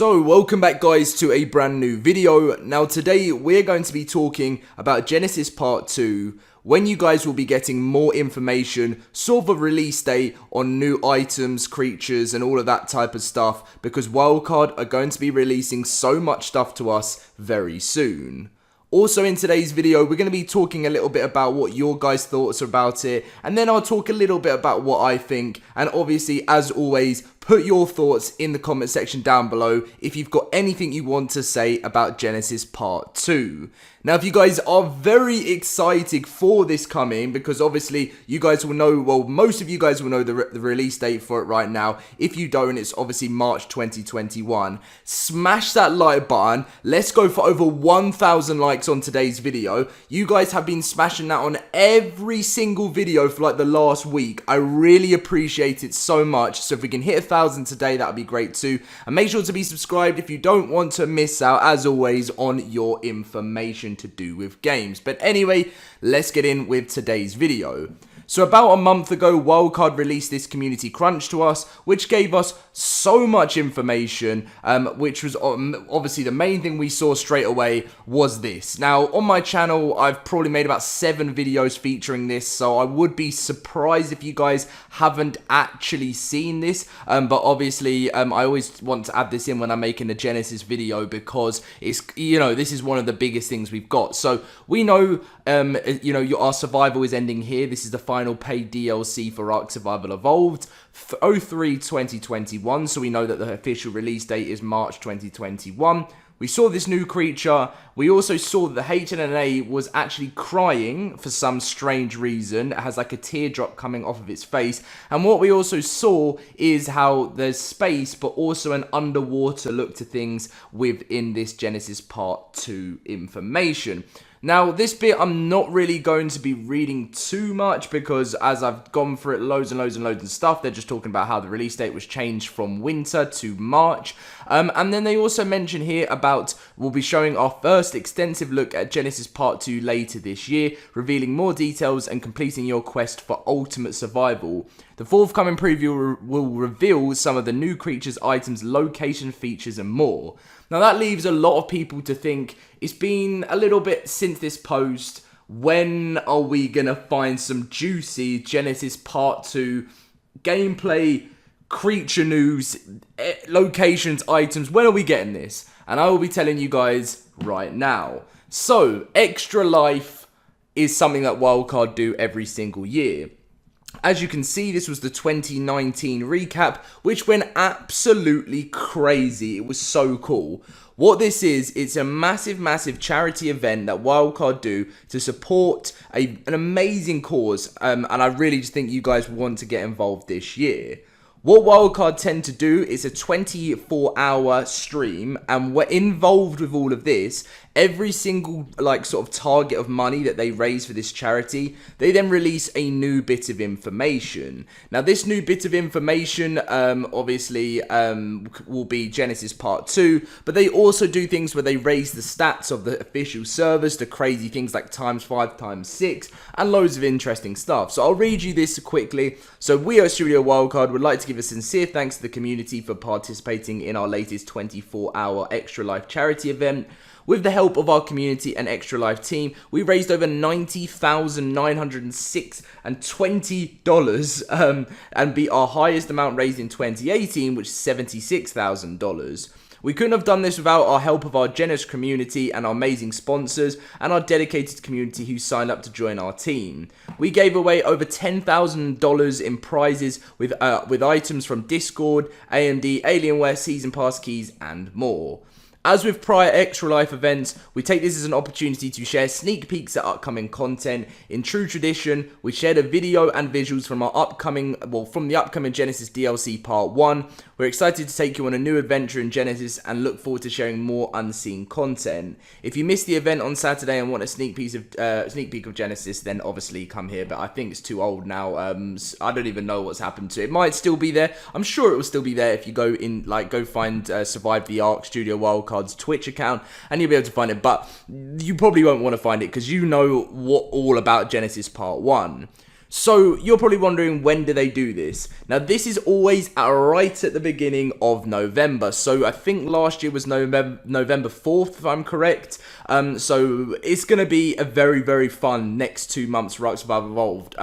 So, welcome back guys to a brand new video. Now today we're going to be talking about Genesis Part 2, when you guys will be getting more information, sort of a release date on new items, creatures and all of that type of stuff, because Wildcard are going to be releasing so much stuff to us very soon. Also in today's video, we're going to be talking a little bit about what your guys' thoughts are about it, and then I'll talk a little bit about what I think, and obviously, as always, put your thoughts in the comment section down below if you've got anything you want to say about Genesis Part 2. Now, if you guys are very excited for this coming, because obviously you guys will know, well, most of you guys will know the release date for it right now. If you don't, it's obviously March 2021. Smash that like button. Let's go for over 1,000 likes on today's video. You guys have been smashing that on every single video for like the last week. I really appreciate it so much. So if we can hit 1,000 today, that would be great too. And make sure to be subscribed if you don't want to miss out, as always, on your information to do with games. But anyway, let's get in with today's video. So about a month ago, Wildcard released this community crunch to us, which gave us so much information, which was obviously the main thing we saw straight away was this. Now, on my channel, I've probably made about 7 videos featuring this, so I would be surprised if you guys haven't actually seen this, but obviously, I always want to add this in when I'm making a Genesis video, because it's, you know, this is one of the biggest things we've got. So, we know, you know, our survival is ending here. This is the final paid DLC for ARK Survival Evolved, 03/2021, so we know that the official release date is March 2021. We saw this new creature. We also saw that the HNNA was actually crying for some strange reason. It has like a teardrop coming off of its face. And what we also saw is how there's space, but also an underwater look to things within this Genesis Part 2 information. Now, this bit I'm not really going to be reading too much, because as I've gone through it loads and loads and loads of stuff, they're just talking about how the release date was changed from winter to March. And then they also mention here about we'll be showing our first extensive look at Genesis Part 2 later this year, revealing more details and completing your quest for ultimate survival. The forthcoming preview will reveal some of the new creatures, items, location features and more. Now that leaves a lot of people to think, it's been a little bit since this post, when are we gonna find some juicy Genesis Part 2 gameplay, creature news, locations, items? When are we getting this? And I will be telling you guys right now. So, Extra Life is something that Wildcard do every single year. As you can see, this was the 2019 recap, which went absolutely crazy. It was so cool. What this is, it's a massive charity event that Wildcard do to support an amazing cause, and I really just think you guys want to get involved this year. What Wildcard tend to do is a 24-hour stream, and we're involved with all of this. Every single, like, sort of target of money that they raise for this charity, they then release a new bit of information. Now, this new bit of information, obviously, will be Genesis Part 2, but they also do things where they raise the stats of the official servers to crazy things like ×5, ×6, and loads of interesting stuff. So I'll read you this quickly. So we at Studio Wildcard would like to give a sincere thanks to the community for participating in our latest 24-hour Extra Life charity event. With the help of our community and Extra Life team, we raised over $90,906.20 and beat our highest amount raised in 2018, which is $76,000. We couldn't have done this without our help of our generous community and our amazing sponsors and our dedicated community who signed up to join our team. We gave away over $10,000 in prizes with items from Discord, AMD, Alienware, Season Pass keys, and more. As with prior Extra Life events, we take this as an opportunity to share sneak peeks at upcoming content. In true tradition, we shared a video and visuals from the upcoming Genesis DLC Part 1. We're excited to take you on a new adventure in Genesis and look forward to sharing more unseen content. If you missed the event on Saturday and want a sneak peek of Genesis, then obviously come here, but I think it's too old now. I don't even know what's happened to it. It might still be there. I'm sure it will still be there if you go find Survive the ARK Studio Wildcard's Twitch account, and you'll be able to find it, but you probably won't want to find it because you know all about Genesis Part 1. So you're probably wondering, when do they do this? Now this is always right at the beginning of November. So I think last year was November 4th, if I'm correct. So it's going to be a very, very fun next 2 months for ARK Survival Evolved.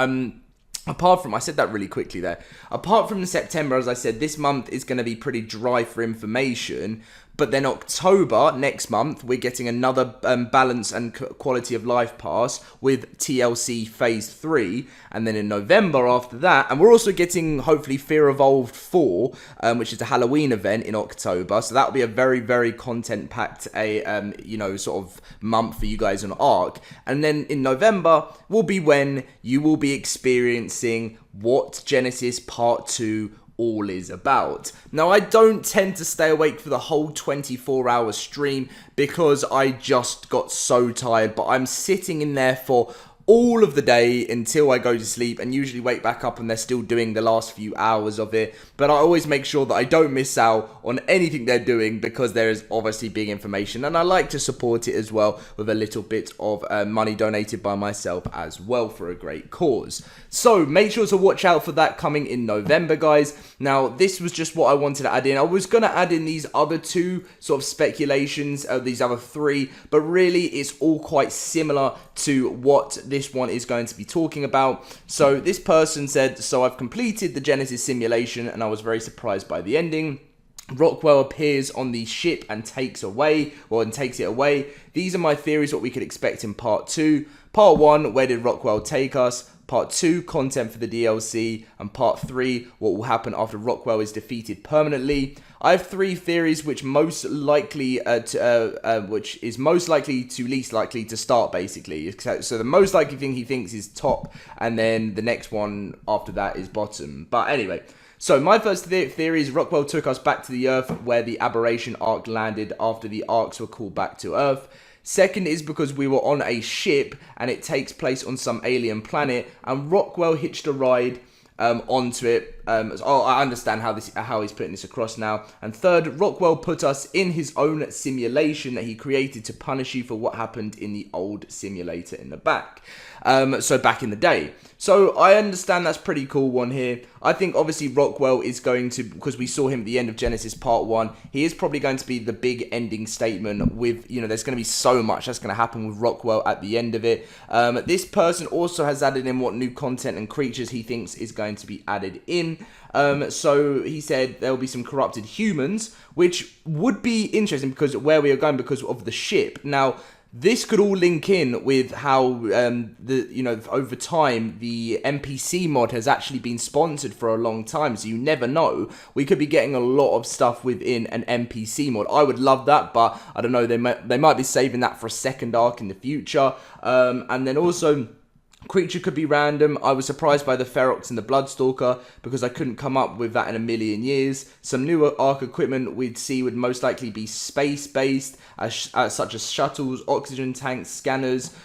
Apart from, I said that really quickly there. Apart from September, as I said, this month is going to be pretty dry for information. But then October, next month, we're getting another balance and quality of life pass with TLC Phase 3. And then in November after that, and we're also getting, hopefully, Fear Evolved 4, which is a Halloween event in October. So that'll be a very, very content-packed, sort of month for you guys on ARK. And then in November will be when you will be experiencing what Genesis Part 2 all is about. Now, I don't tend to stay awake for the whole 24-hour stream because I just got so tired, but I'm sitting in there for all of the day until I go to sleep, and usually wake back up and they're still doing the last few hours of it. But I always make sure that I don't miss out on anything they're doing, because there is obviously big information, and I like to support it as well with a little bit of money donated by myself as well for a great cause. So make sure to watch out for that coming in November, guys. Now, this was just what I wanted to add in. I was going to add in these other two sort of speculations, these other three, but really it's all quite similar to what this one is going to be talking about. So this person said, so I've completed the Genesis simulation and I was very surprised by the ending. Rockwell appears on the ship and takes it away. These are my theories, what we could expect in part 2. Part 1, where did Rockwell take us? Part 2, content for the DLC. And part 3, what will happen after Rockwell is defeated permanently. I have 3 theories, which most likely which is most likely to least likely to start, basically. So the most likely thing he thinks is top, and then the next one after that is bottom. But anyway, so my first theory is Rockwell took us back to the Earth, where the aberration ARK landed after the ARKs were called back to Earth. Second is because we were on a ship and it takes place on some alien planet, and Rockwell hitched a ride onto it. I understand how he's putting this across now. And third, Rockwell put us in his own simulation that he created to punish you for what happened in the old simulator in the back. So back in the day. So I understand that's pretty cool one here. I think obviously Rockwell is going to, because we saw him at the end of Genesis Part 1, he is probably going to be the big ending statement with, there's going to be so much that's going to happen with Rockwell at the end of it. This person also has added in what new content and creatures he thinks is going to be added in. So he said there will be some corrupted humans, which would be interesting because where we are going because of the ship. Now, this could all link in with how, over time, the NPC mod has actually been sponsored for a long time, so you never know. We could be getting a lot of stuff within an NPC mod. I would love that, but I don't know, they might be saving that for a second ARK in the future. And then also, creature could be random. I was surprised by the Ferox and the Bloodstalker because I couldn't come up with that in a million years. Some newer ARK equipment we'd see would most likely be space-based, such as shuttles, oxygen tanks, scanners,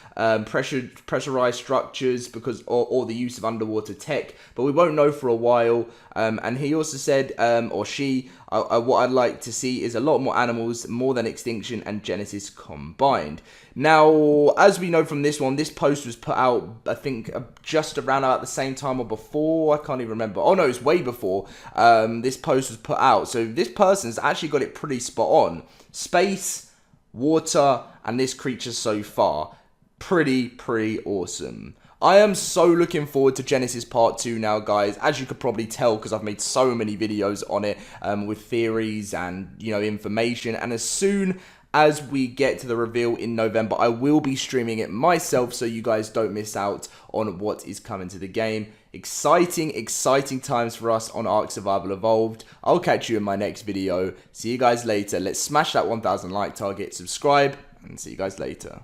pressurized structures, or the use of underwater tech, but we won't know for a while. And he also said, or she, what I'd like to see is a lot more animals, more than Extinction and Genesis combined. Now, as we know from this one, this post was put out, I think, just around about the same time or before. I can't even remember. Oh no, it's way before this post was put out. So this person's actually got it pretty spot on. Space, water, and this creature so far. Pretty awesome. I am so looking forward to Genesis Part 2 now, guys. As you could probably tell, because I've made so many videos on it with theories and, information. And as soon as we get to the reveal in November, I will be streaming it myself so you guys don't miss out on what is coming to the game. Exciting times for us on ARK Survival Evolved. I'll catch you in my next video. See you guys later. Let's smash that 1,000 like target, subscribe, and see you guys later.